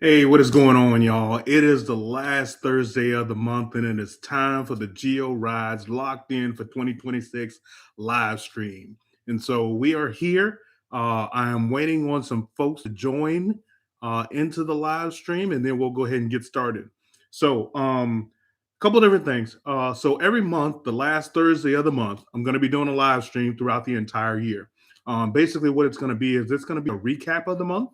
Hey, what is going on, y'all? It is the last Thursday of the month, and it is time for the Geo Rides Locked In for 2026 live stream. And so we are here. I am waiting on some folks to join into the live stream, and then we'll go ahead and get started. A couple of different things. So every month, the last Thursday of the month, I'm going to be doing a live stream throughout the entire year. Basically, what it's going to be is it's going to be a recap of the month.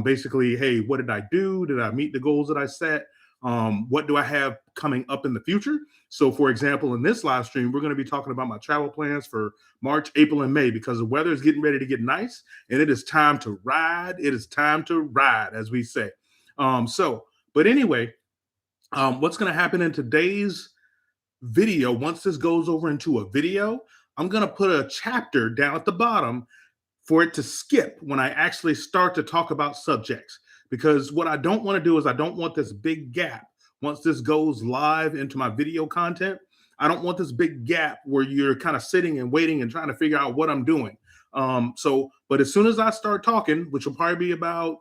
Basically, hey, what did I do? Did I meet the goals that I set? What do I have coming up in the future? So, for example, in this live stream, we're going to be talking about my travel plans for March, April, and May because the weather is getting ready to get nice and it is time to ride. It is time to ride, as we say. But anyway, what's going to happen in today's video, once this goes over into a video, I'm going to put a chapter down at the bottom for it to skip when I actually start to talk about subjects. Because what I don't want to do is I don't want this big gap once this goes live into my video content. I don't want this big gap where you're kind of sitting and waiting and trying to figure out what I'm doing. But as soon as I start talking, which will probably be about,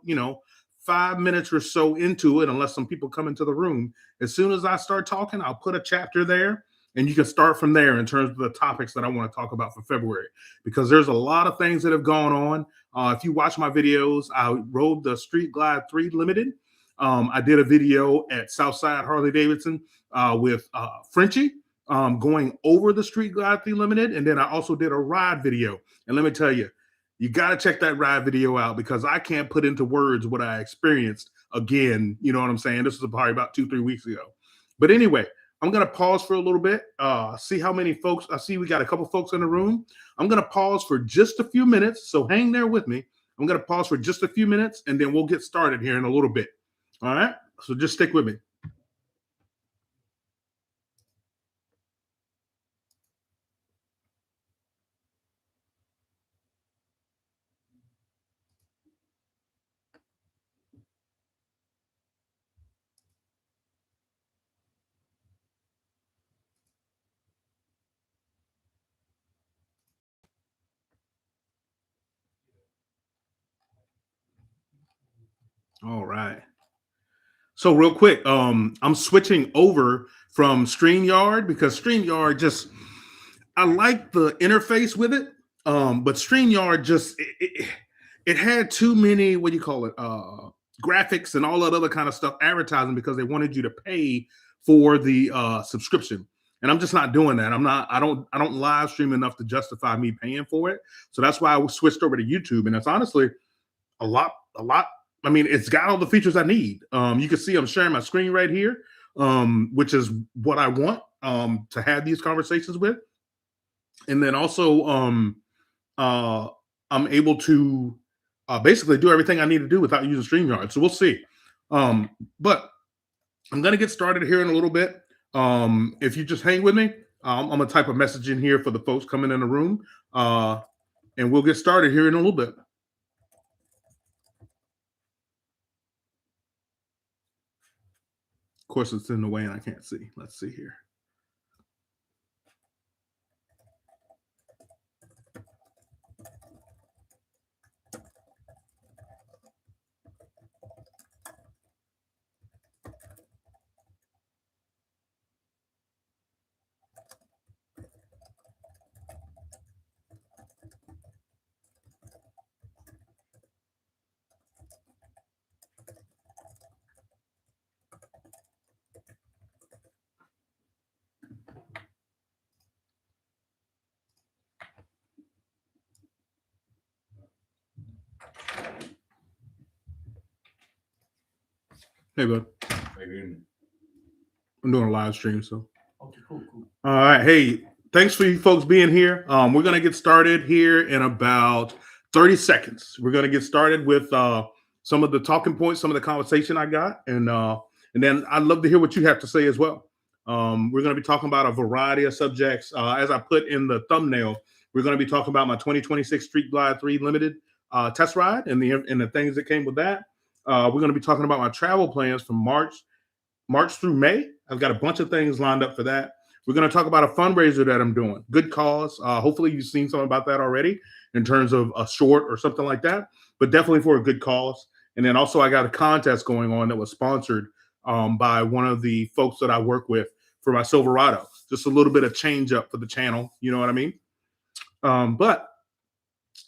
5 minutes or so into it, unless some people come into the room, as soon as I start talking, I'll put a chapter there and you can start from there in terms of the topics that I want to talk about for February, because there's a lot of things that have gone on. If you watch my videos, I rode the Street Glide 3 Limited. I did a video at Southside Harley Davidson with Frenchie going over the Street Glide 3 Limited. And then I also did a ride video. And let me tell you, you got to check that ride video out because I can't put into words what I experienced again. You know what I'm saying? This was probably about 2-3 weeks ago. But anyway, I'm going to pause for a little bit, see how many folks. I see we got a couple folks in the room. I'm going to pause for just a few minutes. So hang there with me. I'm going to pause for just a few minutes and then we'll get started here in a little bit. All right. So just stick with me. All right. So real quick, I'm switching over from StreamYard because StreamYard just I like the interface with it, but StreamYard just it had too many what do you call it graphics and all that other kind of stuff advertising because they wanted you to pay for the subscription. And I'm just not doing that. I don't live stream enough to justify me paying for it. So that's why I switched over to YouTube. And it's honestly a lot. I mean, it's got all the features I need. You can see I'm sharing my screen right here, which is what I want to have these conversations with. And then also, I'm able to basically do everything I need to do without using StreamYard. So we'll see. But I'm going to get started here in a little bit. If you just hang with me, I'm going to type a message in here for the folks coming in the room. And we'll get started here in a little bit. Of course, it's in the way and I can't see. Let's see here. Hey, bud. I'm doing a live stream, so. Okay, cool. All right. Hey, thanks for you folks being here. We're going to get started here in about 30 seconds. We're going to get started with some of the talking points, some of the conversation I got, and then I'd love to hear what you have to say as well. We're going to be talking about a variety of subjects. As I put in the thumbnail, we're going to be talking about my 2026 Street Glide 3 Limited test ride and the things that came with that. We're going to be talking about my travel plans from March through May. I've got a bunch of things lined up for that. We're going to talk about a fundraiser that I'm doing. Good cause. Hopefully you've seen something about that already in terms of a short or something like that, but definitely for a good cause. And then also I got a contest going on that was sponsored by one of the folks that I work with for my Silverado. Just a little bit of change up for the channel. You know what I mean? But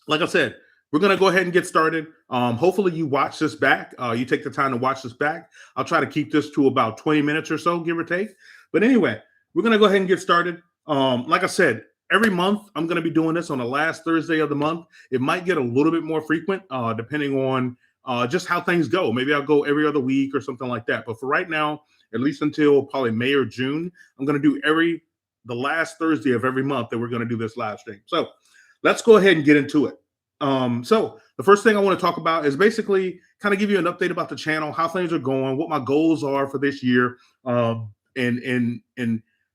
like I said, we're going to go ahead and get started. Hopefully you watch this back. You take the time to watch this back. I'll try to keep this to about 20 minutes or so, give or take. But anyway, we're going to go ahead and get started. Like I said, every month I'm going to be doing this on the last Thursday of the month. It might get a little bit more frequent depending on just how things go. Maybe I'll go every other week or something like that. But for right now, at least until probably May or June, I'm going to do the last Thursday of every month that we're going to do this live stream. So let's go ahead and get into it. So the first thing I want to talk about is basically kind of give you an update about the channel, how things are going, what my goals are for this year, and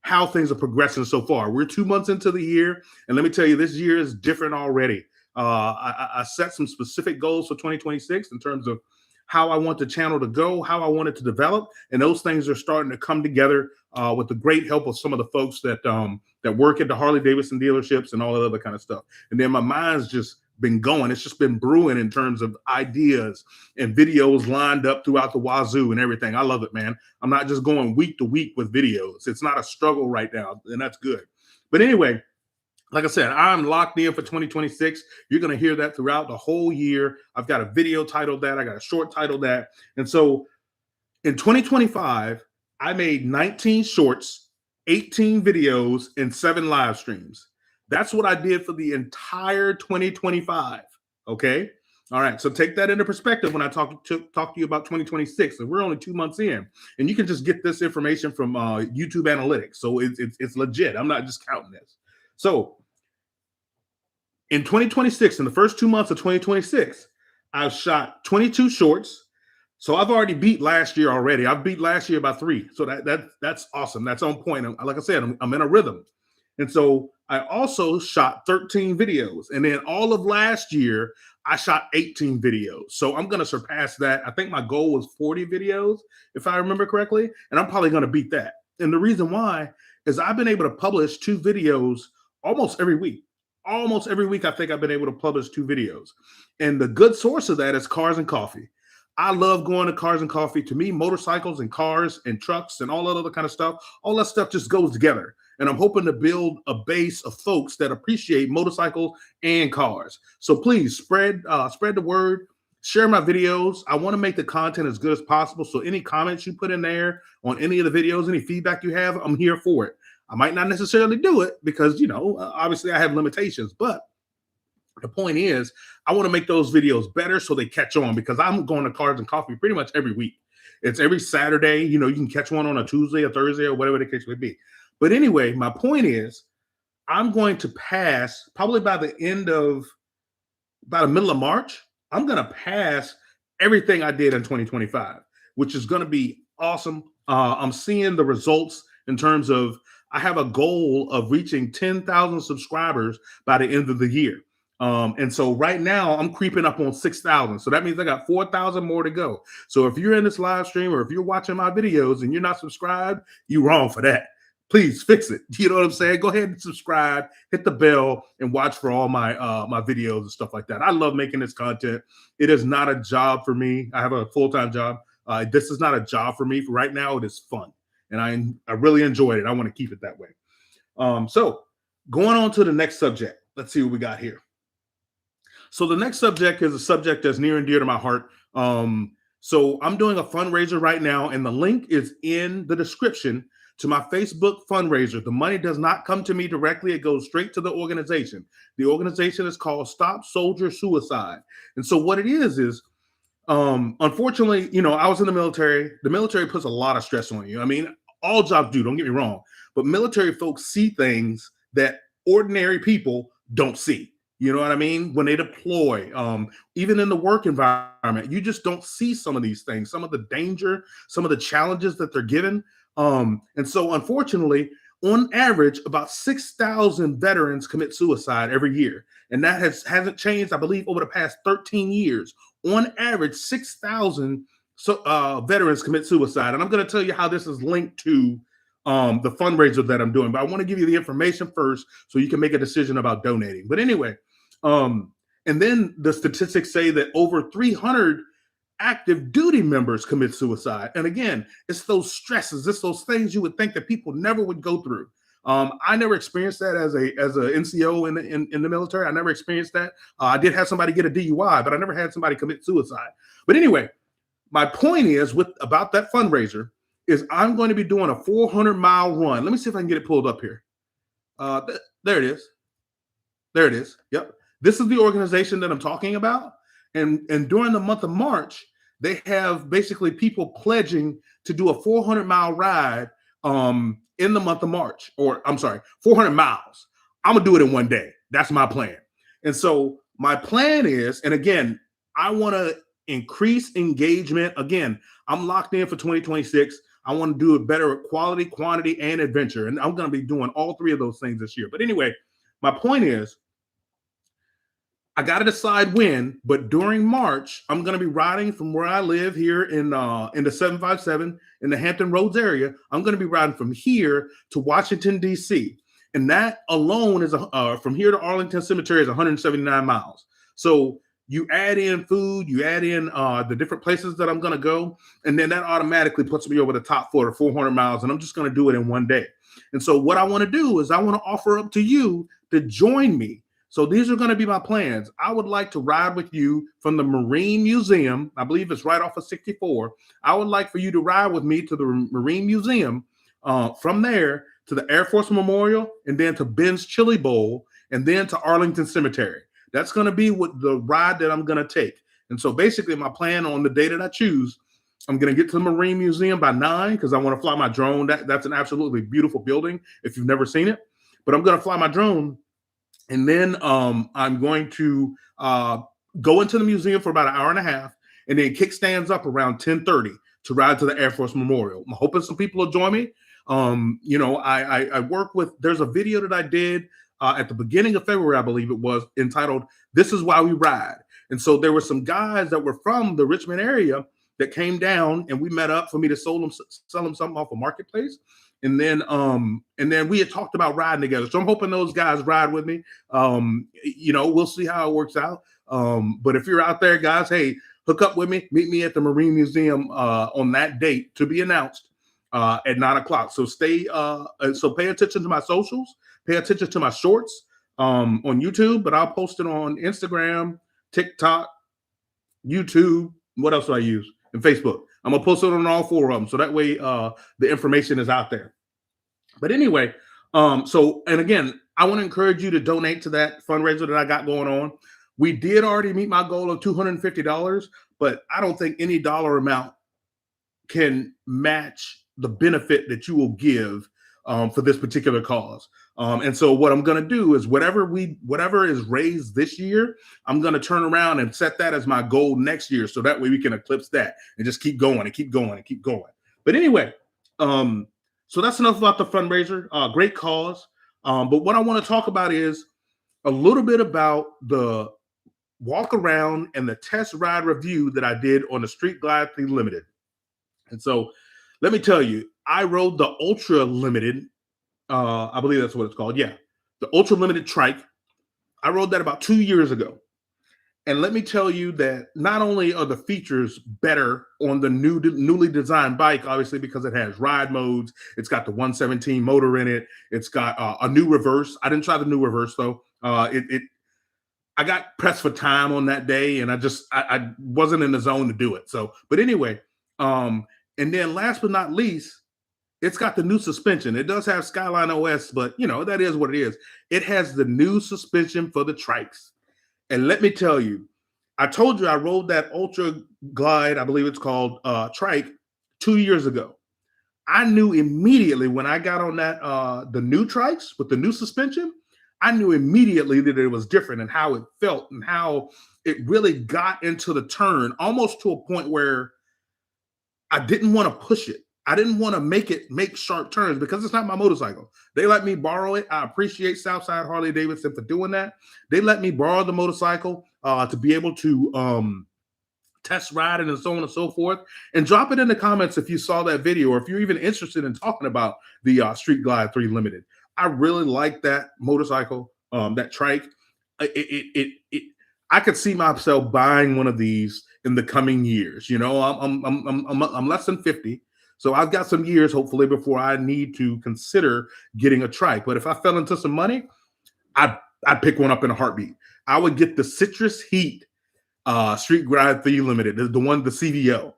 how things are progressing so far. We're 2 months into the year, and let me tell you, this year is different already. I set some specific goals for 2026 in terms of how I want the channel to go, how I want it to develop, and those things are starting to come together with the great help of some of the folks that work at the Harley Davidson dealerships and all that other kind of stuff. And then my mind's just been going. It's just been brewing in terms of ideas and videos lined up throughout the wazoo and everything. I love it, man. I'm not just going week to week with videos. It's not a struggle right now, and that's good. But anyway, like I said, I'm locked in for 2026. You're going to hear that throughout the whole year. I've got a video titled that. I got a short titled that. And so in 2025, I made 19 shorts, 18 videos, and 7 live streams. That's what I did for the entire 2025. Okay. All right. So take that into perspective when I talk to you about 2026. And we're only 2 months in, and you can just get this information from YouTube analytics. So it's legit. I'm not just counting this. So in 2026, in the first 2 months of 2026, I've shot 22 shorts. So I've already beat last year already. I've beat last year by 3. So that's awesome. That's on point. Like I said, I'm in a rhythm. And so I also shot 13 videos. And then all of last year, I shot 18 videos. So I'm going to surpass that. I think my goal was 40 videos, if I remember correctly. And I'm probably going to beat that. And the reason why is I've been able to publish 2 videos almost every week. Almost every week, I think I've been able to publish 2 videos. And the good source of that is Cars and Coffee. I love going to Cars and Coffee. To me, motorcycles and cars and trucks and all that other kind of stuff, all that stuff just goes together. And I'm hoping to build a base of folks that appreciate motorcycles and cars. So please spread the word, share my videos. I want to make the content as good as possible. So any comments you put in there on any of the videos, any feedback you have, I'm here for it. I might not necessarily do it because, obviously I have limitations, but the point is I want to make those videos better so they catch on, because I'm going to Cars and Coffee pretty much every week. It's every Saturday. You can catch one on a Tuesday or Thursday or whatever the case may be. But anyway, my point is I'm going to pass probably by the middle of March. I'm going to pass everything I did in 2025, which is going to be awesome. I'm seeing the results in terms of I have a goal of reaching 10,000 subscribers by the end of the year. And so right now I'm creeping up on 6,000. So that means I got 4,000 more to go. So if you're in this live stream or if you're watching my videos and you're not subscribed, you're wrong for that. Please fix it. You know what I'm saying? Go ahead and subscribe, hit the bell, and watch for all my my videos and stuff like that. I love making this content. It is not a job for me. I have a full-time job. This is not a job for me. For right now, it is fun. And I really enjoyed it. I want to keep it that way. So going on to the next subject. Let's see what we got here. So the next subject is a subject that's near and dear to my heart. So I'm doing a fundraiser right now, and the link is in the description to my Facebook fundraiser. The money does not come to me directly. It goes straight to the organization. The organization is called Stop Soldier Suicide. And so what it is unfortunately, I was in the military. The military puts a lot of stress on you. I mean, all jobs do, don't get me wrong, but military folks see things that ordinary people don't see. You know what I mean? When they deploy, even in the work environment, you just don't see some of these things, some of the danger, some of the challenges that they're given. And so unfortunately, on average, about 6,000 veterans commit suicide every year. And that hasn't changed, I believe, over the past 13 years. On average, 6,000 veterans commit suicide. And I'm going to tell you how this is linked to the fundraiser that I'm doing. But I want to give you the information first so you can make a decision about donating. But anyway, and then the statistics say that over 300 active duty members commit suicide. And again, it's those stresses, it's those things you would think that people never would go through. I never experienced that as a NCO in the military. I never experienced that. I did have somebody get a DUI, but I never had somebody commit suicide. But anyway, my point is with about that fundraiser is I'm going to be doing a 400-mile run. Let me see if I can get it pulled up here. There it is. There it is. Yep. This is the organization that I'm talking about. And during the month of March, they have basically people pledging to do a 400-mile ride in the month of March, or I'm sorry, 400 miles. I'm gonna do it in one day. That's my plan. And so my plan is, and again, I want to increase engagement. Again, I'm locked in for 2026. I want to do it better at quality, quantity, and adventure. And I'm going to be doing all three of those things this year. But anyway, my point is, I got to decide when, but during March, I'm going to be riding from where I live here in the 757 in the Hampton Roads area. I'm going to be riding from here to Washington, D.C. And that alone is from here to Arlington Cemetery is 179 miles. So you add in food, you add in the different places that I'm going to go, and then that automatically puts me over the top for the 400 miles, and I'm just going to do it in one day. And so what I want to do is I want to offer up to you to join me. So these are going to be my plans. I would like to ride with you from the Marine Museum. I believe it's right off of 64. I would like for you to ride with me to the Marine Museum, from there to the Air Force Memorial, and then to Ben's Chili Bowl, and then to Arlington Cemetery. That's going to be what the ride that I'm going to take. And so basically my plan on the day that I choose, I'm going to get to the Marine Museum by 9 because I want to fly my drone. That's an absolutely beautiful building if you've never seen it. But I'm going to fly my drone. And then I'm going to go into the museum for about an hour and a half, and then kickstands up around 10:30 to ride to the Air Force Memorial. I'm hoping some people will join me. I work with, there's a video that I did at the beginning of February, I believe it was, entitled, "This Is Why We Ride." And so there were some guys that were from the Richmond area that came down, and we met up for me to sell them something off a marketplace. And then we had talked about riding together. So I'm hoping those guys ride with me. We'll see how it works out. But if you're out there, guys, hey, hook up with me. Meet me at the Marine Museum on that date to be announced at 9 o'clock. So pay attention to my socials. Pay attention to my shorts on YouTube. But I'll post it on Instagram, TikTok, YouTube. What else do I use? And Facebook. I'm going to post it on all 4 of them. So that way the information is out there. But anyway, and again, I want to encourage you to donate to that fundraiser that I got going on. We did already meet my goal of $250, but I don't think any dollar amount can match the benefit that you will give for this particular cause. And so what I'm going to do is whatever is raised this year, I'm going to turn around and set that as my goal next year. So that way we can eclipse that and just keep going and keep going and keep going. But anyway, so that's enough about the fundraiser. Great cause. But what I want to talk about is a little bit about the walk around and the test ride review that I did on the Street Glide 3 Limited. And so let me tell you, I rode the Ultra Limited. I believe that's what it's called. Yeah. The Ultra Limited trike. I rode that about 2 years ago. And let me tell you that not only are the features better on the newly designed bike, obviously, because it has ride modes. It's got the 117 motor in it. It's got a new reverse. I didn't try the new reverse, though. I got pressed for time on that day, and I wasn't in the zone to do it. So, but anyway, and then last but not least, it's got the new suspension. It does have Skyline OS, but that is what it is. It has the new suspension for the trikes. And let me tell you, I told you I rode that Ultra Glide, I believe it's called, trike 2 years ago. I knew immediately when I got on that, the new trikes with the new suspension, I knew immediately that it was different and how it felt and how it really got into the turn, almost to a point where I didn't want to push it. I didn't want to make sharp turns because it's not my motorcycle. They let me borrow it. I appreciate Southside Harley Davidson for doing that. They let me borrow the motorcycle to be able to test ride it and so on and so forth. And drop it in the comments if you saw that video or if you're even interested in talking about the Street Glide 3 Limited. I really like that motorcycle, that trike. I could see myself buying one of these in the coming years. You know, I'm less than 50. So I've got some years, hopefully, before I need to consider getting a trike. But if I fell into some money, I'd pick one up in a heartbeat. I would get the Citrus Heat Street Glide 3 Limited, the one, the CVO.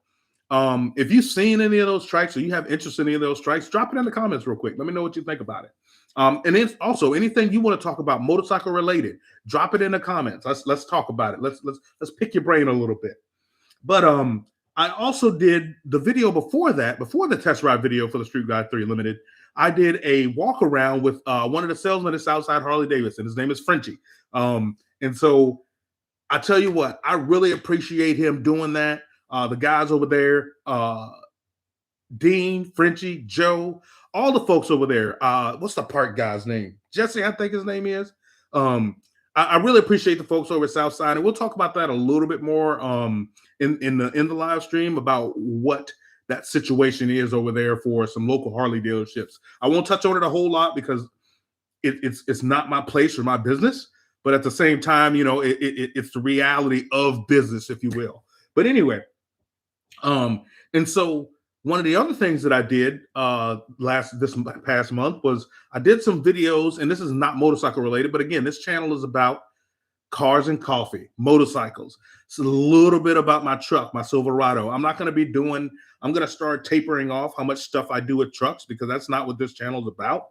If you've seen any of those trikes or you have interest in any of those trikes, drop it in the comments real quick. Let me know what you think about it. And then also anything you want to talk about motorcycle related, drop it in the comments. Let's talk about it. Let's pick your brain a little bit. But I also did the video before that, before the test ride video for the Street Glide 3 Limited. I did a walk around with one of the salesmen at Southside Harley Davidson. His name is Frenchie. And so I tell you what, I really appreciate him doing that. The guys over there, Dean, Frenchie, Joe, all the folks over there. What's the park guy's name? Jesse, I think his name is. I really appreciate the folks over at Southside, and we'll talk about that a little bit more in the live stream about what that situation is over there for some local Harley dealerships. I won't touch on it a whole lot because it's not my place or my business, but at the same time, you know, it's the reality of business, if you will. But anyway, and so one of the other things that I did this past month was I did some videos, and this is not motorcycle related, but again, this channel is about cars and coffee, motorcycles. It's a little bit about my truck, my Silverado. I'm going to start tapering off how much stuff I do with trucks because that's not what this channel is about.